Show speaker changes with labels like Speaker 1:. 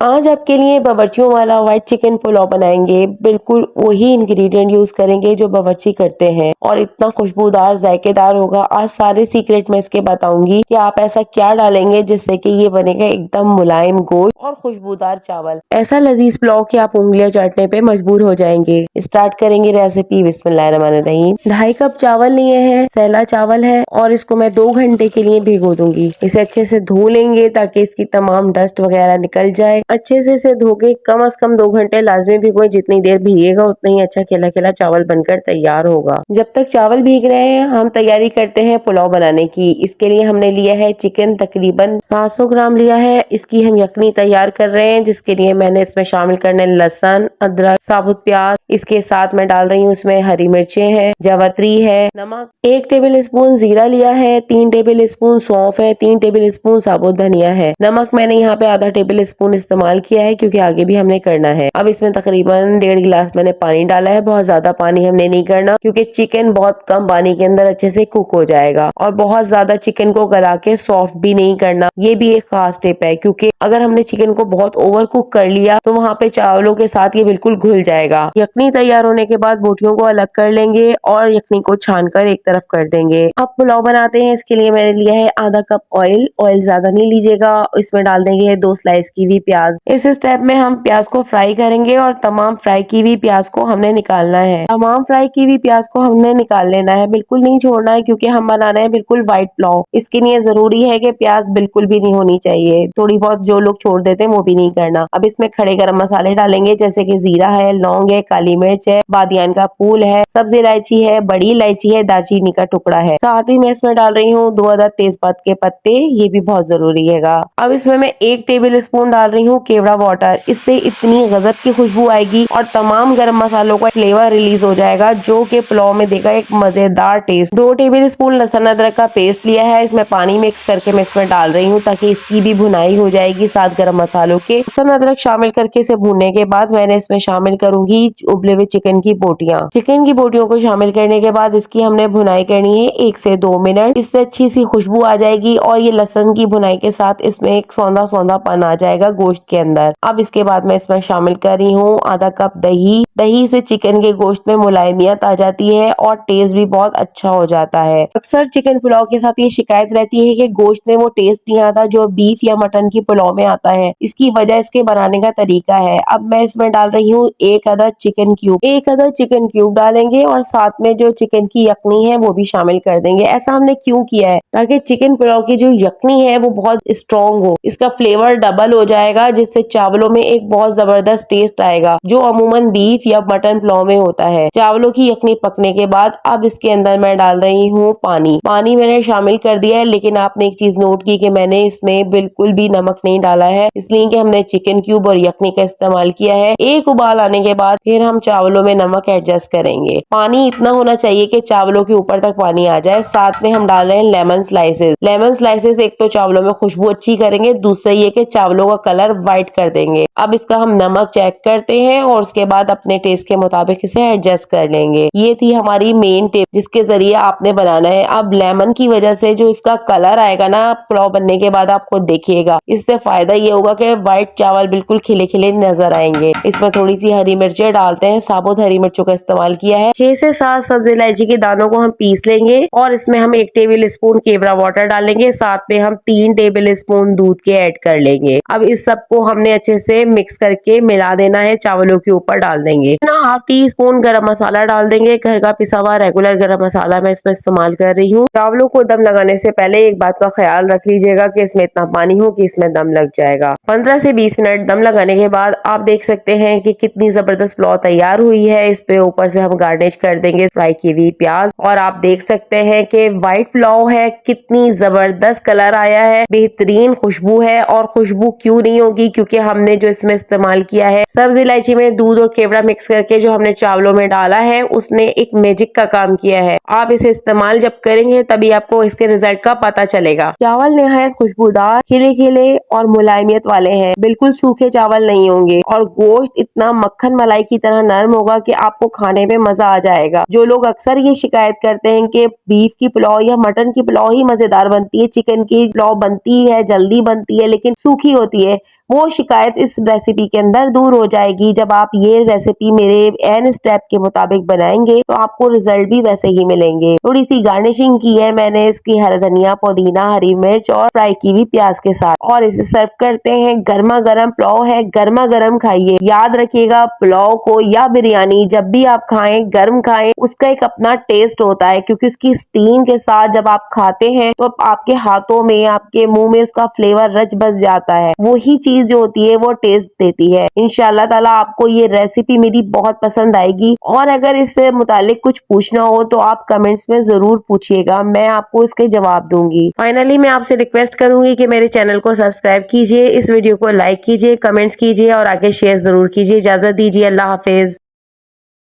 Speaker 1: आज आपके लिए बावर्चियों वाला व्हाइट चिकन पुलाव बनाएंगे। बिल्कुल वही इंग्रेडिएंट यूज करेंगे जो बावर्ची करते हैं और इतना खुशबूदार जायकेदार होगा। आज सारे सीक्रेट मैं इसके बताऊंगी कि आप ऐसा क्या डालेंगे जिससे कि ये बनेगा एकदम मुलायम गोश्त और खुशबूदार चावल। ऐसा लजीज पुलाव कि आप उंगलियां चाटने पे मजबूर हो जाएंगे। स्टार्ट करेंगे रेसिपी। बिस्मिल्लाहिर्रहमानिर्रहीम। 2.5 कप चावल लिए हैं, सैला चावल है और इसको मैं 2 घंटे के लिए भिगो दूंगी। इसे अच्छे से धो लेंगे ताकि इसकी तमाम डस्ट वगैरह निकल जाए। अच्छे से इसे धो के कम से कम 2 घंटे लाजमी भिगोए। जितनी देर भीगेगा उतना ही अच्छा खिला खिला चावल बनकर तैयार होगा। जब तक चावल भीग रहे हैं हम तैयारी करते हैं पुलाव बनाने की। इसके लिए हमने लिया है चिकन, तकरीबन 700 ग्राम लिया है। इसकी हम यखनी तैयार कर रहे हैं जिसके लिए मैंने इसमें शामिल करने लहसुन, अदरक, साबुत प्याज। इसके साथ मैं डाल रही हूँ इसमें हरी मिर्चें हैं, जावित्री है, नमक, 1 टेबल स्पून जीरा लिया है, 3 टेबल स्पून सौंफ है, 3 टेबल स्पून साबुत धनिया है। नमक मैंने यहाँ पे आधा टेबल स्पून इस्तेमाल किया है क्योंकि आगे भी हमने करना है। अब इसमें तकरीबन 1.5 गिलास मैंने पानी डाला है। बहुत ज्यादा पानी हमने नहीं करना क्योंकि चिकन बहुत कम पानी के अंदर अच्छे से कुक हो जाएगा और बहुत ज्यादा चिकन को गला के सॉफ्ट भी नहीं करना। ये भी एक खास टिप है क्योंकि अगर हमने चिकन को बहुत ओवर कुक कर लिया तो वहाँ पे चावलों के साथ ये बिल्कुल घुल जाएगा। यखनी तैयार होने के बाद बोटियों को अलग कर लेंगे और यखनी को छानकर एक तरफ कर देंगे। अब पुलाव बनाते हैं। इसके लिए मैंने लिया है आधा कप ऑयल। ऑयल ज्यादा नहीं लीजिएगा। इसमें डाल देंगे 2 स्लाइस की हुई प्याज। इस स्टेप में हम प्याज को फ्राई करेंगे और तमाम फ्राई की हुई प्याज को हमने निकालना है। तमाम फ्राई की हुई प्याज को हमने निकाल लेना है, बिल्कुल नहीं छोड़ना है क्योंकि हम बना रहे हैं बिल्कुल व्हाइट पुलाव। इसके लिए जरूरी है कि प्याज बिल्कुल भी नहीं होनी चाहिए। थोड़ी बहुत जो लोग छोड़ देते हैं वो भी नहीं करना। अब इसमें खड़े गरम मसाले डालेंगे जैसे कि जीरा है, लौंग है, काली मिर्च है, बादियान का फूल है, सब्जी इलायची है, बड़ी इलायची है, दालचीनी का टुकड़ा है। साथ ही मैं इसमें डाल रही हूँ 2 अदद तेजपात के पत्ते। ये भी बहुत जरूरी है। अब इसमें मैं 1 टेबल स्पून डाल रही हूँ केवड़ा वाटर। इससे इतनी गजब की खुशबू आएगी और तमाम गरम मसालों का फ्लेवर रिलीज हो जाएगा जो कि पुलाव में देगा एक मजेदार टेस्ट। 2 टेबल स्पून लहसुन अदरक का पेस्ट लिया है। इसमें पानी मिक्स करके मैं इसमें डाल रही हूँ ताकि इसकी भी भुनाई हो जाएगी साथ गरम मसालों के। लहसुन अदरक शामिल करके इसे भूनने के बाद मैंने इसमें शामिल करूंगी उबले हुए चिकन की बोटियां। चिकन की बोटियों को शामिल करने के बाद इसकी हमने भुनाई करनी है 1 से 2 मिनट। इससे अच्छी सी खुशबू आ जाएगी और ये लहसुन की भुनाई के साथ इसमें एक सौंधा सौंधापन आ जाएगा गोश्त के अंदर। अब इसके बाद मैं इसमें शामिल कर रही हूँ आधा कप दही। दही से चिकन के गोश्त में मुलायमियत आ जाती है और टेस्ट भी बहुत अच्छा हो जाता है। अक्सर चिकन पुलाव के साथ ये शिकायत रहती है कि गोश्त में वो टेस्ट नहीं आता जो बीफ या मटन की पुलाव में आता है। इसकी वजह इसके बनाने का तरीका है। अब मैं इसमें डाल रही हूँ 1 अदद चिकन क्यूब। 1 अदद चिकन क्यूब डालेंगे और साथ में जो चिकन की यखनी है वो भी शामिल कर देंगे। ऐसा हमने क्यों किया है? ताकि चिकन पुलाव की जो यखनी है वो बहुत स्ट्रॉन्ग हो, इसका फ्लेवर डबल हो जाएगा जिससे चावलों में एक बहुत जबरदस्त टेस्ट आएगा जो अमूमन बीफ या मटन पुलाव में होता है। चावलों की यखनी पकने के बाद अब इसके अंदर मैं डाल रही हूँ पानी। पानी मैंने शामिल कर दिया है लेकिन आपने एक चीज नोट की कि मैंने इसमें बिल्कुल भी नमक नहीं डाला है, इसलिए कि हमने चिकन क्यूब और यखनी का इस्तेमाल किया है। एक उबाल आने के बाद फिर हम चावलों में नमक एडजस्ट करेंगे। पानी इतना होना चाहिए कि चावलों के ऊपर तक पानी आ जाए। साथ में हम डाल रहे हैं लेमन स्लाइसेस। लेमन स्लाइसेस एक तो चावलों में खुशबू अच्छी करेंगे, दूसरा ये कि चावलों का कलर व्हाइट कर देंगे। अब इसका हम नमक चेक करते हैं और उसके बाद अपने टेस्ट के मुताबिक इसे एडजस्ट कर लेंगे। ये थी हमारी मेन टिप जिसके जरिए आपने बनाना है। अब लेमन की वजह से जो इसका कलर आएगा ना पुलाव बनने के बाद आप खुद देखिएगा, इससे फायदा ये होगा कि व्हाइट चावल बिल्कुल खिले खिले नजर आएंगे। इसमें थोड़ी सी हरी मिर्चें डालते हैं। साबुत हरी मिर्चों का इस्तेमाल किया है। 6 से 7 सब्जी इलायची के दानों को हम पीस लेंगे और इसमें हम 1 टेबल स्पून केवड़ा वाटर डालेंगे। साथ में हम 3 टेबल स्पून दूध के ऐड कर लेंगे। अब इस सबको हमने अच्छे से मिक्स करके मिला देना है। चावलों के ऊपर डाल देंगे ना 1/2 टीस्पून गरम मसाला डाल देंगे। घर का पिसा हुआ रेगुलर गरम मसाला मैं इसमें इस्तेमाल कर रही हूँ। चावलों को दम लगाने से पहले एक बात का ख्याल रख लीजिएगा कि इसमें इतना पानी हो कि इसमें दम लग जाएगा। 15 से 20 मिनट दम लगाने के बाद आप देख सकते हैं कि कितनी जबरदस्त पुलाव तैयार हुई है। इस पे ऊपर से हम गार्निश कर देंगे फ्राई की हुई प्याज और आप देख सकते हैं कि व्हाइट पुलाव है, कितनी जबरदस्त कलर आया है, बेहतरीन खुशबू है। और खुशबू क्यों नहीं होगी? क्योंकि हमने जो इसमें इस्तेमाल किया है सब्जी इलायची में दूध और केवड़ा मिक्स करके जो हमने चावलों में डाला है उसने एक मैजिक का काम किया है। आप इसे इस्तेमाल जब करेंगे तभी आपको इसके रिजल्ट का पता चलेगा। चावल निहायत खुशबूदार, खिले खिले और मुलायमियत वाले हैं, बिल्कुल सूखे चावल नहीं होंगे और गोश्त इतना मक्खन मलाई की तरह नरम होगा कि आपको खाने में मजा आ जाएगा। जो लोग अक्सर ये शिकायत करते हैं कि बीफ की पुलाव या मटन की पुलाव ही मजेदार बनती है, चिकन की पुलाव बनती है, जल्दी बनती है लेकिन सूखी होती है, वो शिकायत इस रेसिपी के अंदर दूर हो जाएगी। जब आप ये रेसिपी मेरे एन स्टेप के मुताबिक बनाएंगे तो आपको रिजल्ट भी वैसे ही मिलेंगे। थोड़ी सी गार्निशिंग की है मैंने इसकी हरा धनिया, पुदीना, हरी मिर्च और फ्राई की हुई प्याज के साथ, और इसे सर्व करते हैं। गर्मा गर्म पुलाव है, गर्मा गर्म खाइए। याद रखिएगा, पुलाव को या बिरयानी जब भी आप खाएं गर्म खाएं, उसका एक अपना टेस्ट होता है क्योंकि उसकी स्टीम के साथ जब आप खाते हैं तो आपके हाथों में, आपके मुंह में उसका फ्लेवर रच बस जाता है। वही चीज जो होती है वो टेस्ट देती है। इंशाल्लाह ताला आपको ये रेसिपी मेरी बहुत पसंद आएगी, और अगर इससे मुतालिक कुछ पूछना हो तो आप कमेंट्स में जरूर पूछिएगा, मैं आपको इसके जवाब दूंगी। फाइनली मैं आपसे रिक्वेस्ट करूंगी कि मेरे चैनल को सब्सक्राइब कीजिए, इस वीडियो को लाइक कीजिए, कमेंट्स कीजिए और आगे शेयर जरूर कीजिए। इजाजत दीजिए, अल्लाह हाफिज।